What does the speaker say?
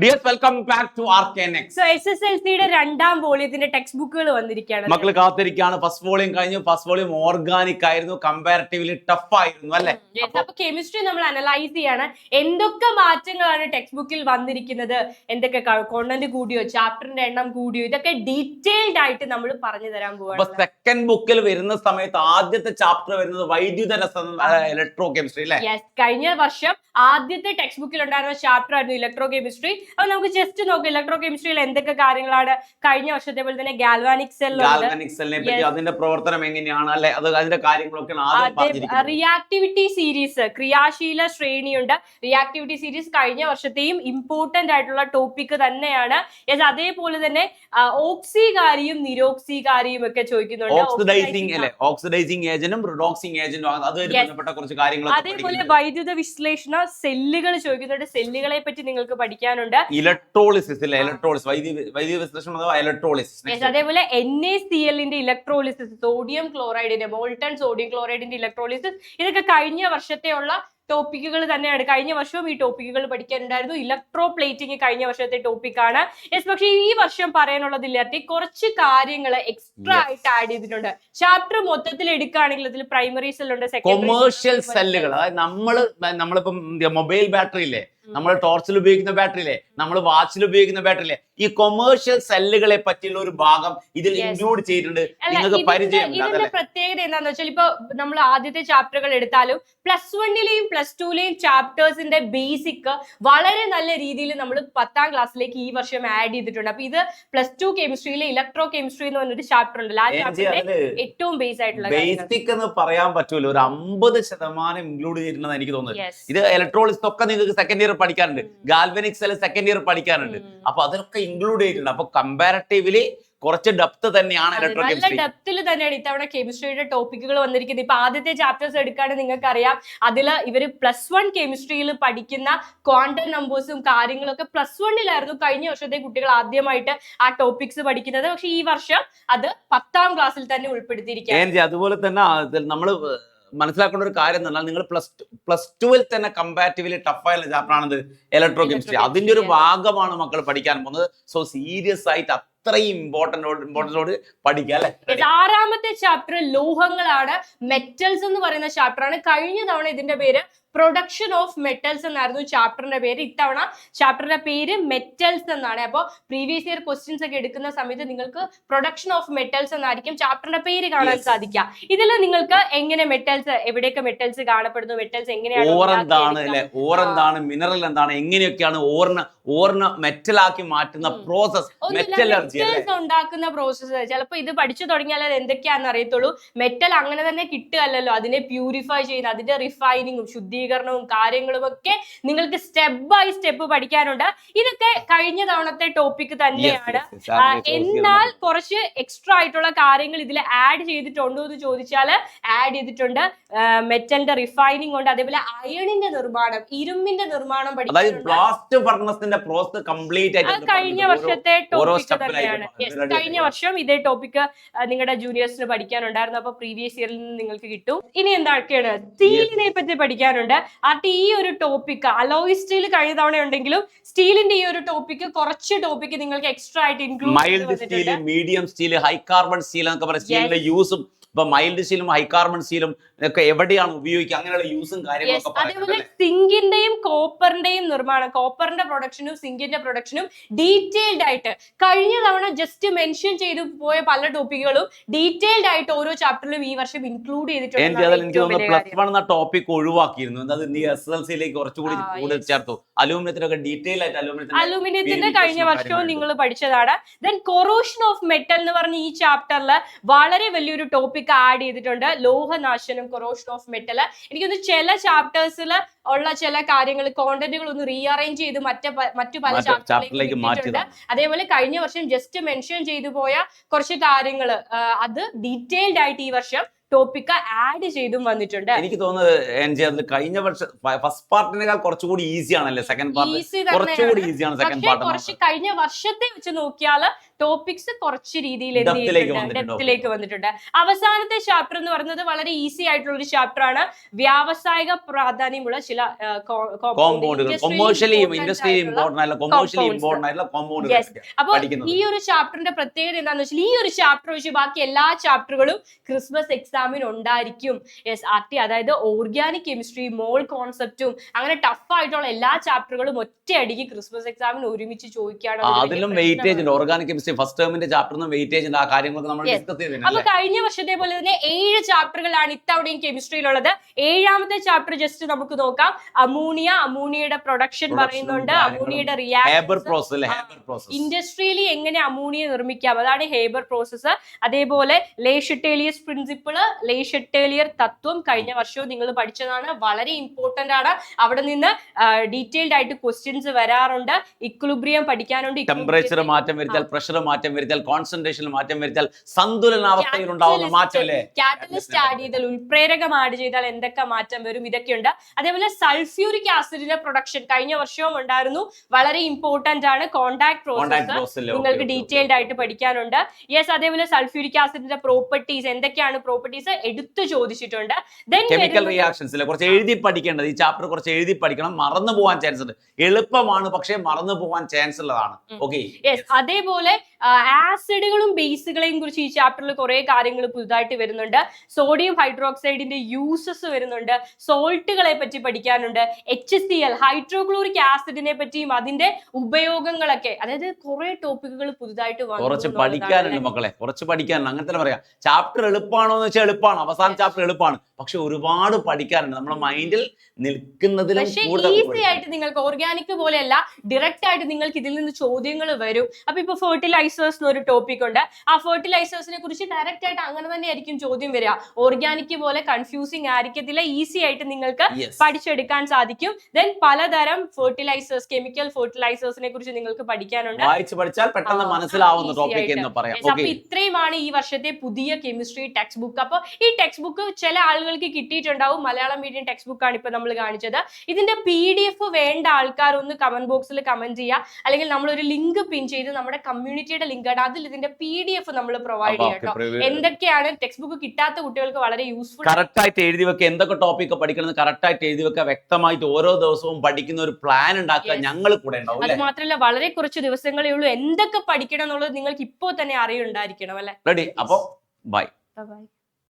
Dear, welcome back to RKNX. So SSLCയുടെ രണ്ടാം വോളിയത്തിന്റെ text ബുക്കുകൾ വന്നിരിക്കുകയാണ്. മക്കൾ കാത്തിരിക്കുകയാണ്. ഫസ്റ്റ് വോളിയം കഴിഞ്ഞു. ഫസ്റ്റ് വോളിയം ഓർഗാനിക് ആയിരുന്നു, കമ്പാരിറ്റീവ്ലി ടഫ് ആയിരുന്നു അല്ലേ? അപ്പൊ കെമിസ്ട്രി നമ്മൾ അനലൈസ് ചെയ്യാണ്. എന്തൊക്കെ മാറ്റങ്ങളാണ് ടെക്സ്റ്റ് ബുക്കിൽ വന്നിരിക്കുന്നത്, എന്തൊക്കെ കോണ്ടന്റ് കൂടിയോ, ചാപ്റ്ററിന്റെ എണ്ണം കൂടിയോ, ഇതൊക്കെ ഡീറ്റെയിൽഡ് ആയിട്ട് നമ്മൾ പറഞ്ഞു തരാൻ പോവാണ്. അപ്പൊ സെക്കൻഡ് ബുക്കിൽ വരുന്ന സമയത്ത് ആദ്യത്തെ ചാപ്റ്റർ വരുന്നത് വൈദ്യുത രസം, ഇലക്ട്രോ കെമിസ്ട്രി അല്ലേ? യെസ്, കഴിഞ്ഞ വർഷം ആദ്യത്തെ ടെക്സ്റ്റ് ബുക്കിൽ ഉണ്ടായിരുന്ന ചാപ്റ്റർ ആയിരുന്നു ഇലക്ട്രോ കെമിസ്ട്രി. അപ്പൊ നമുക്ക് ജസ്റ്റ് നോക്കാം ഇലക്ട്രോ കെമിസ്ട്രിയിൽ എന്തൊക്കെ കാര്യങ്ങളാണ് കഴിഞ്ഞ വർഷത്തെ പോലെ തന്നെ ഗാൽവാനിക് സെല്ലിനെ പറ്റി, അതിന്റെ പ്രവർത്തനം എങ്ങനെയാണ് അല്ലെ, അത് അതിന്റെ കാര്യങ്ങളൊക്കെ. റിയാക്ടിവിറ്റി സീരീസ്, ക്രിയാശീല ശ്രേണിയുണ്ട്. റിയാക്ടിവിറ്റി സീരീസ് കഴിഞ്ഞ വർഷത്തെയും ഇമ്പോർട്ടന്റ് ആയിട്ടുള്ള ടോപ്പിക് തന്നെയാണ്. യെസ്, അതേപോലെ തന്നെ ഓക്സികാരിയും നിരോക്സികാരിയും ഒക്കെ ചോദിക്കുന്നുണ്ട്. ഓക്സിഡൈസിംഗ് ഏജന്റും റിഡോക്സിംഗ് ഏജന്റും അതുമായി ബന്ധപ്പെട്ട കുറച്ച് കാര്യങ്ങൾ. അതേപോലെ വൈദ്യുത വിശ്ലേഷണ സെല്ലുകൾ ചോദിക്കുന്നുണ്ട്. സെല്ലുകളെ പറ്റി നിങ്ങൾക്ക് പഠിക്കാനുണ്ട്. ഇലക്ട്രോളിസിസ്, വൈദ്യുത വിശ്ലേഷണം അഥവാ ഇലക്ട്രോളിസിസ്. അതേപോലെ NaCl ന്റെ ഇലക്ട്രോളിസിസ്, സോഡിയം ക്ലോറൈഡിന്റെ, മോൾട്ടൺ സോഡിയം ക്ലോറൈഡിന്റെ ഇലക്ട്രോളിസിസ്, ഇതൊക്കെ കഴിഞ്ഞ വർഷത്തെ ഉള്ള ടോപ്പിക്കുകൾ തന്നെയാണ്. കഴിഞ്ഞ വർഷവും ഈ ടോപ്പിക്കുകൾ പഠിക്കാനുണ്ടായിരുന്നു. ഇലക്ട്രോ പ്ലേറ്റിംഗ് കഴിഞ്ഞ വർഷത്തെ ടോപ്പിക്കാണ്. യെസ്, പക്ഷേ ഈ വർഷം പറയാനുള്ളതില്ലാത്ത കുറച്ച് കാര്യങ്ങൾ എക്സ്ട്രാ ആയിട്ട് ആഡ് ചെയ്തിട്ടുണ്ട്. ചാപ്റ്റർ മൊത്തത്തിൽ എടുക്കുകയാണെങ്കിൽ അതിൽ പ്രൈമറി സെല്ലുണ്ട്, കൊമേഴ്ഷ്യൽ സെല്ലുകൾ. അതായത് നമ്മളിപ്പം മൊബൈൽ ബാറ്ററി ഇല്ലേ, നമ്മൾ ടോർച്ചിൽ ഉപയോഗിക്കുന്ന ബാറ്ററി ഇല്ലേ, നമ്മൾ വാച്ചിൽ ഉപയോഗിക്കുന്ന ബാറ്ററി ഇല്ലേ, ഈ കൊമേഴ്ഷ്യൽ സെല്ലുകളെ പറ്റിയുള്ള ഒരു ഭാഗം ഇതിൽ ഇൻക്ലൂഡ് ചെയ്തിട്ടുണ്ട്. നിങ്ങൾക്ക് പരിചയം. ഇതിന്റെ പ്രത്യേകത എന്താണെന്ന് വെച്ചാൽ, ഇപ്പൊ നമ്മൾ ആദ്യത്തെ ചാപ്റ്ററുകൾ എടുത്താലും +1ലെയും +2ലെയും ചാപ്റ്റേഴ്സിന്റെ ബേസിക് വളരെ നല്ല രീതിയിൽ നമ്മൾ 10ാം ക്ലാസ്സിലേക്ക് ഈ വർഷം ആഡ് ചെയ്തിട്ടുണ്ട്. അപ്പൊ ഇത് +2 കെമിസ്ട്രിയിലെ ഇലക്ട്രോ കെമിസ്ട്രി എന്ന് പറഞ്ഞൊരു ചാപ്റ്റർ ഉണ്ടല്ലോ, ആ ചാപ്റ്ററിന്റെ ഏറ്റവും ബേസിക് എന്ന് പറയാൻ പറ്റൂല, ഒരു 50% ഇൻക്ലൂഡ് ചെയ്തിട്ടുണ്ടെന്ന് എനിക്ക് തോന്നുന്നത്. ഇത് ഇലക്ട്രോളിക്സ് ഒക്കെ നിങ്ങൾക്ക് സെക്കൻഡ് ഇയർ പഠിക്കാനുണ്ട്, ഗാൽവനിക് സെൽ സെക്കൻഡ് ഇയർ പഠിക്കാനുണ്ട്. അപ്പൊ അതൊക്കെ ഇൻക്ലൂഡ് ചെയ്തിട്ടുണ്ട്. അപ്പൊ കമ്പാരിറ്റീവ്ലി കുറച്ച് ഡെപ്ത് തന്നെയാണ് ഇലക്ട്രോ കെമിസ്ട്രി. ഡെപ്തിൽ തന്നെയാണ് ഇത്തവണ കെമിസ്ട്രിയുടെ ടോപ്പിക്കുകൾ വന്നിരിക്കുന്നത്. ഇപ്പൊ ആദ്യത്തെ ചാപ്റ്റേഴ്സ് എടുക്കുകയാണെങ്കിൽ നിങ്ങൾക്ക് അറിയാം, അതില് ഇവര് +1 കെമിസ്ട്രിയിൽ പഠിക്കുന്ന ക്വാണ്ടം നമ്പേഴ്സും കാര്യങ്ങളൊക്കെ +1ലായിരുന്നു കഴിഞ്ഞ വർഷത്തെ കുട്ടികൾ ആദ്യമായിട്ട് ആ ടോപ്പിക്സ് പഠിക്കുന്നത്. പക്ഷെ ഈ വർഷം അത് 10ാം ക്ലാസ്സിൽ തന്നെ ഉൾപ്പെടുത്തിയിരിക്കുകയാണ്. അതുപോലെ തന്നെ നമ്മൾ മനസ്സിലാക്കേണ്ട ഒരു കാര്യം എന്ന് പറഞ്ഞാൽ, നിങ്ങൾ +2 തന്നെ കമ്പാരിറ്റീവ്ലി ടഫായുള്ള ചാപ്റ്റർ ആണത് ഇലക്ട്രോ കെമിസ്ട്രി. അതിന്റെ ഒരു ഭാഗമാണ് മക്കൾ പഠിക്കാൻ പോകുന്നത്. സോ സീരിയസ് ആയിട്ട് അത്രയും ഇമ്പോർട്ടൻറ്റോട് പഠിക്കുക അല്ലെ. 6ാമത്തെ ചാപ്റ്റർ ലോഹങ്ങളാണ്, മെറ്റൽസ് എന്ന് പറയുന്ന ചാപ്റ്റർ ആണ്. കഴിഞ്ഞ തവണ ഇതിന്റെ പേര് പ്രൊഡക്ഷൻ ഓഫ് മെറ്റൽസ് എന്നായിരുന്നു ചാപ്റ്ററിന്റെ പേര്. ഇത്തവണ ചാപ്റ്ററിന്റെ പേര് മെറ്റൽസ് എന്നാണ്. അപ്പോൾ പ്രീവിയസ് ഇയർ ക്വസ്റ്റ്യൻസ് ഒക്കെ എടുക്കുന്ന സമയത്ത് നിങ്ങൾക്ക് പ്രൊഡക്ഷൻ ഓഫ് മെറ്റൽസ് എന്നായിരിക്കും ചാപ്റ്ററിന്റെ പേര് കാണാൻ സാധിക്കുക. ഇതിൽ നിങ്ങൾക്ക് എങ്ങനെ മെറ്റൽസ്, എവിടെയൊക്കെ മെറ്റൽസ് കാണപ്പെടുന്നു, മെറ്റൽസ് എങ്ങനെയാണ്, ഓറെന്താണ്, മിനറൽ എന്താണ്, എങ്ങനെയൊക്കെയാണ് ഓറിന് മെറ്റലാക്കി മാറ്റുന്ന പ്രോസസ്, മെറ്റൽസ് ഉണ്ടാക്കുന്ന പ്രോസസ്സ്. ചിലപ്പോൾ ഇത് പഠിച്ചു തുടങ്ങിയാൽ അത് എന്തൊക്കെയാണെന്ന് അറിയത്തുള്ളൂ. മെറ്റൽ അങ്ങനെ തന്നെ കിട്ടുകയല്ലോ, അതിനെ പ്യൂരിഫൈ ചെയ്യുന്ന, അതിന്റെ റിഫൈനിങ്ങും ശുദ്ധീകരണവും കാര്യങ്ങളും ഒക്കെ നിങ്ങൾക്ക് സ്റ്റെപ്പ് ബൈ സ്റ്റെപ്പ് പഠിക്കാനുണ്ട്. ഇതൊക്കെ കഴിഞ്ഞ തവണത്തെ ടോപ്പിക് തന്നെയാണ്. എന്നാൽ കുറച്ച് എക്സ്ട്രാ ആയിട്ടുള്ള കാര്യങ്ങൾ ഇതിൽ ആഡ് ചെയ്തിട്ടുണ്ടോ എന്ന് ചോദിച്ചാൽ ആഡ് ചെയ്തിട്ടുണ്ട്. മെറ്റലിന്റെ റിഫൈനിങ് ഉണ്ട്, അതേപോലെ അയണിന്റെ നിർമ്മാണം, ഇരുമ്പിന്റെ നിർമ്മാണം പഠിക്കാനുണ്ട്. കഴിഞ്ഞ വർഷത്തെ ടോപ്പിക് തന്നെയാണ്. കഴിഞ്ഞ വർഷം ഇതേ ടോപ്പിക് നിങ്ങളുടെ ജൂനിയേഴ്സിന് പഠിക്കാനുണ്ടായിരുന്നു. അപ്പൊ പ്രീവിയസ് ഇയറിൽ നിന്ന് നിങ്ങൾക്ക് കിട്ടും. ഇനി എന്തൊക്കെയാണ്, സ്റ്റീലിനെ പറ്റി പഠിക്കാനുണ്ട്. ഈ ഒരു ടോപ്പിക് അലോയ് സ്റ്റീൽ കഴിഞ്ഞ തവണ ഉണ്ടെങ്കിലും സ്റ്റീലിന്റെ ഈ ഒരു ടോപ്പിക് കുറച്ച് ടോപ്പിക് നിങ്ങൾക്ക് എക്സ്ട്രാ ആയിട്ട് include mild steel, medium steel, high carbon steel എന്നൊക്കെ പറയുന്ന സ്റ്റീലിന്റെ യൂസും, ഇപ്പൊ മൈൽഡ് സ്റ്റീലും ഹൈ കാർബൺ സ്റ്റീലും ഒക്കെ എവിടെയാണ് ഉപയോഗിക്കുക, അങ്ങനെയുള്ള യൂസും കാര്യങ്ങളൊക്കെ. അതേപോലെ സിങ്കിന്റെയും കോപ്പറിന്റെയും നിർമ്മാണം, കോപ്പറിന്റെ പ്രൊഡക്ഷനും സിങ്കിന്റെ പ്രൊഡക്ഷനും ഡീറ്റെയിൽഡ് ആയിട്ട് കഴിഞ്ഞ തവണ ജസ്റ്റ് മെൻഷൻ ചെയ്തു പോയ പല ടോപ്പിക്കുകളും ഡീറ്റെയിൽഡ് ആയിട്ട് ഓരോ ചാപ്റ്ററിലും ഈ വർഷം ഇൻക്ലൂഡ് ചെയ്തിട്ടുണ്ട്. എനിക്ക് തോന്നുന്നു +1 എന്ന ടോപ്പിക് ഒഴിവാക്കിയിരുന്നു. അത് SSLCയിലേക്ക് കുറച്ചുകൂടി കൂടുതൽ ചേർത്തു. അലൂമിനിയത്തിനൊക്കെ ഡീറ്റെയിൽ ആയിട്ട് അലൂമിനിയത്തിന്റെ കഴിഞ്ഞ വർഷവും നിങ്ങൾ പഠിച്ചതാണ്. ദെൻ കൊറോഷൻ ഓഫ് മെറ്റൽ എന്ന് പറഞ്ഞ ഈ ചാപ്റ്ററിൽ വളരെ വലിയൊരു ടോപ്പിക് ആഡ് ചെയ്തിട്ടുണ്ട്, ലോഹനാശനം, കൊറോഷൻ ഓഫ് മെറ്റൽ. എനിക്കൊന്ന് ചില ചാപ്റ്റേഴ്സിൽ ഉള്ള ചില കാര്യങ്ങൾ, കോണ്ടന്റുകൾ ഒന്ന് റീഅറേഞ്ച് ചെയ്ത് മറ്റു പല ചാപ്റ്ററിലേക്ക് മാറ്റിയിട്ടുണ്ട്. അതേപോലെ കഴിഞ്ഞ വർഷം ജസ്റ്റ് മെൻഷൻ ചെയ്തു പോയ കുറച്ച് കാര്യങ്ങൾ അത് ഡീറ്റെയിൽഡ് ആയിട്ട് ഈ വർഷം ടോപ്പിക് ആഡ് ചെയ്തും വന്നിട്ടുണ്ട്. എനിക്ക് തോന്നുന്നത് കഴിഞ്ഞ വർഷം ഫസ്റ്റ് പാർട്ടിനേക്കാൾ കുറച്ചുകൂടി ഈസി ആണല്ലേ സെക്കൻഡ് പാർട്ട്? കുറച്ചുകൂടി ഈസിയാണ് സെക്കൻഡ് പാർട്ട്. കുറച്ച് കഴിഞ്ഞ വർഷത്തെ വെച്ച് നോക്കിയാൽ ടോപ്പിക്സ് കുറച്ച് രീതിയിൽ ഡെപ്തിലേക്ക് വന്നിട്ടുണ്ട്. അവസാനത്തെ ചാപ്റ്റർ എന്ന് പറയുന്നത് വളരെ ഈസി ആയിട്ടുള്ള ഒരു ചാപ്റ്റർ ആണ്. വ്യാവസായിക പ്രാധാന്യമുള്ള ചില അപ്പൊ ഈ ഒരു ചാപ്റ്ററിന്റെ പ്രത്യേകത എന്താണെന്ന് വെച്ചാൽ ഈ ഒരു ചാപ്റ്റർ വെച്ച് ബാക്കി എല്ലാ ചാപ്റ്ററുകളും ക്രിസ്മസ് എക്സാമിന് ഉണ്ടായിരിക്കും. അതായത് ഓർഗാനിക് കെമിസ്ട്രി, മോൾ കോൺസെപ്റ്റും അങ്ങനെ ടഫ് ആയിട്ടുള്ള എല്ലാ ചാപ്റ്ററുകളും ഒറ്റയടിക്ക് ക്രിസ്മസ് എക്സാമിന് ഒരുമിച്ച് ചോദിക്കുകയാണ്. അതിലും വെയിറ്റേജ് ഉണ്ട്. ഓർഗാനിക് കെമിസ്ട്രി ഫസ്റ്റ് ടേമിന്റെ ചാപ്റ്ററിനും വെയിറ്റേജ് ഉണ്ട്. ആ കാര്യങ്ങളൊക്കെ നമ്മൾ ഡിസ്കസ് ചെയ്തിട്ടുണ്ട്. അപ്പൊ കഴിഞ്ഞ വർഷത്തെ പോലെ തന്നെ 7 ചാപ്റ്ററുകളാണ് ഇത്തവണയും കെമിസ്ട്രിയിലുള്ളത്. 7ാമത്തെ ചാപ്റ്റർ ജസ്റ്റ് നമുക്ക് നോക്കാം. അമോണിയയുടെ പ്രൊഡക്ഷൻ പറയുന്നുണ്ട്, അമോണിയയുടെ റിയാക്ഷൻ, ഇൻഡസ്ട്രിയലി എങ്ങനെ അമോണിയ നിർമ്മിക്കാം, അതാണ് ഹേബർ പ്രോസസ്സ്. അതേപോലെ ലേഷട്ടേലിയസ് പ്രിൻസിപ്പിൾ, ലേഷട്ടേലിയർ തത്വം കഴിഞ്ഞ വർഷവും നിങ്ങൾ പഠിച്ചതാണ്, വളരെ ഇമ്പോർട്ടന്റ് ആണ്. അവിടെ നിന്ന് ഡീറ്റെയിൽഡ് ആയിട്ട് ക്വസ്റ്റ്യൻസ് വരാറുണ്ട്. ഇക്വിലിബ്രിയം പഠിക്കാനുണ്ട്. ടെമ്പറേച്ചർ മാറ്റം വരുത്തിയാൽ, പ്രഷർ മാറ്റം വരുത്തിയാൽ, കോൺസെൻട്രേഷനിൽ മാറ്റം വരുത്തിയാൽ സന്തുലനാവസ്ഥയിൽ ഉണ്ടാവുന്ന മാറ്റമല്ലേ? കാറ്റലിസ്റ്റ് ആഡ് ചെയ്താൽ, ഉൾപ്രേരകം ആഡ് ചെയ്താൽ എന്തൊക്കെ മാറ്റം വരും, ഇതൊക്കെയുണ്ട്. അതേപോലെ സൾഫ്യൂരിക് ആസിഡിന്റെ പ്രൊഡക്ഷൻ കഴിഞ്ഞ വർഷവും ഉണ്ടായിരുന്നു, വളരെ ഇമ്പോർട്ടന്റ് ആണ്. കോണ്ടാക്ട് പ്രോസസ് നിങ്ങൾക്ക് ഡീറ്റെയിൽഡ് ആയിട്ട് പഠിക്കാനുണ്ട്. അതേപോലെ സൾഫ്യൂരിക് ആസിഡിന്റെ പ്രോപ്പർട്ടീസ്, എന്തൊക്കെയാണ് പ്രോപ്പർട്ടീസ് എടുത്തു ചോദിച്ചിട്ടുണ്ട്. കെമിക്കൽ റിയാക്ഷൻസിലെ കുറച്ച് എഴുതി പഠിക്കേണ്ടത്, ഈ ചാപ്റ്റർ കുറച്ച് എഴുതി പഠിക്കണം. മറന്നു പോകാൻ ചാൻസ് ഉണ്ട്. എളുപ്പമാണ് പക്ഷേ മറന്നു പോകാൻ ചാൻസ് ഉള്ളതാണ്. ഓക്കെ. അതേപോലെ ആസിഡുകളും ബേസുകളെയും കുറിച്ച് ഈ ചാപ്റ്ററിൽ കുറെ കാര്യങ്ങൾ പുതുതായിട്ട് വരുന്നുണ്ട്. സോഡിയം ഹൈഡ്രോക്സൈഡിന്റെ യൂസസ് വരുന്നുണ്ട്. സോൾട്ടുകളെ പറ്റി പഠിക്കാനുണ്ട്. HCl, ഹൈഡ്രോക്ലോറിക് ആസിഡിനെ പറ്റിയും അതിന്റെ ഉപയോഗങ്ങളൊക്കെ, അതായത് കുറെ ടോപ്പിക്കുകൾ പുതുതായിട്ട് കുറച്ച് പഠിക്കാനുണ്ട് മക്കളെ, കുറച്ച് പഠിക്കാനുണ്ട്. അങ്ങനെ തന്നെ പറയാം. ചാപ്റ്റർ എളുപ്പമാണോ എന്ന് വെച്ചാൽ എളുപ്പമാണ്, അവസാന ചാപ്റ്റർ എളുപ്പമാണ്, പക്ഷെ ഒരുപാട് പഠിക്കാനുണ്ട്. നമ്മുടെ മൈൻഡിൽ നിൽക്കുന്നതിലും ഈസി ആയിട്ട് നിങ്ങൾക്ക് ഓർഗാനിക് പോലെയല്ല, ഡയറക്റ്റ് ആയിട്ട് നിങ്ങൾക്ക് ഇതിൽ നിന്ന് ചോദ്യങ്ങൾ വരും. അപ്പൊ ഇപ്പൊ ഫെർട്ടിലൈസേഴ്സ് എന്നൊരു ടോപ്പിക് ഉണ്ട്. ആ ഫെർട്ടിലൈസേഴ്സിനെ കുറിച്ച് ഡയറക്റ്റ് ആയിട്ട് അങ്ങനെ തന്നെ ആയിരിക്കും ചോദ്യം വരിക. ഓർഗാനിക് പോലെ കൺഫ്യൂസിങ് ആയിരിക്കത്തില്ല, ഈസി ആയിട്ട് നിങ്ങൾക്ക് പഠിച്ചെടുക്കാൻ സാധിക്കും. ദെൻ പലതരം ഫെർട്ടിലൈസേഴ്സ്, കെമിക്കൽ ഫെർട്ടിലൈസേഴ്സിനെ കുറിച്ച് നിങ്ങൾക്ക് പഠിക്കാനുണ്ട്. വായിച്ച് പഠിച്ചാൽ പെട്ടെന്ന് മനസ്സിലാവുന്ന ടോപ്പിക് എന്ന് പറയാം. അപ്പൊ ഇത്രയുമാണ് ഈ വർഷത്തെ പുതിയ കെമിസ്ട്രി ടെക്സ്റ്റ് ബുക്ക്. അപ്പൊ ഈ ടെക്സ്റ്റ് ബുക്ക് ചില ആളുകൾക്ക് കിട്ടിയിട്ടുണ്ടാവും. മലയാളം മീഡിയം ടെക്സ്റ്റ് ബുക്ക് ആണ് ഇപ്പൊ നമ്മൾ കാണിച്ചത്. ഇതിന്റെ PDF വേണ്ട ആൾക്കാർ ഒന്ന് കമന്റ് ബോക്സിൽ കമന്റ് ചെയ്യുക, അല്ലെങ്കിൽ നമ്മളൊരു ലിങ്ക് പിൻ ചെയ്ത് നമ്മുടെ കമ്മ്യൂണിറ്റിയുടെ ലിങ്ക് ആണ്, അതിൽ ഇതിന്റെ PDF നമ്മൾ പ്രൊവൈഡ് ചെയ്യാം കേട്ടോ. എന്തൊക്കെയാണ് ടെക്സ്റ്റ് ബുക്ക് കിട്ടാത്ത കുട്ടികൾക്ക് വളരെ യൂസ്ഫുൾ. കറക്റ്റ് ആയിട്ട് എഴുതി വെക്കുക, എന്തൊക്കെ ടോപ്പിക് പഠിക്കണം കറക്റ്റ് ആയിട്ട് എഴുതി വെക്കുക. വ്യക്തമായിട്ട് ഓരോ ദിവസവും പഠിക്കുന്ന ഒരു പ്ലാൻ ഉണ്ടാക്കുക. ഞങ്ങൾ കൂടെ ഉണ്ടാവും. അത് മാത്രമല്ല വളരെ കുറച്ച് ദിവസങ്ങളേ ഉള്ളൂ. എന്തൊക്കെ പഠിക്കണം എന്നുള്ളത് നിങ്ങൾക്ക് ഇപ്പോൾ തന്നെ അറിയുണ്ടായിരിക്കണം അല്ലെ? റെഡി. അപ്പോ ബൈ.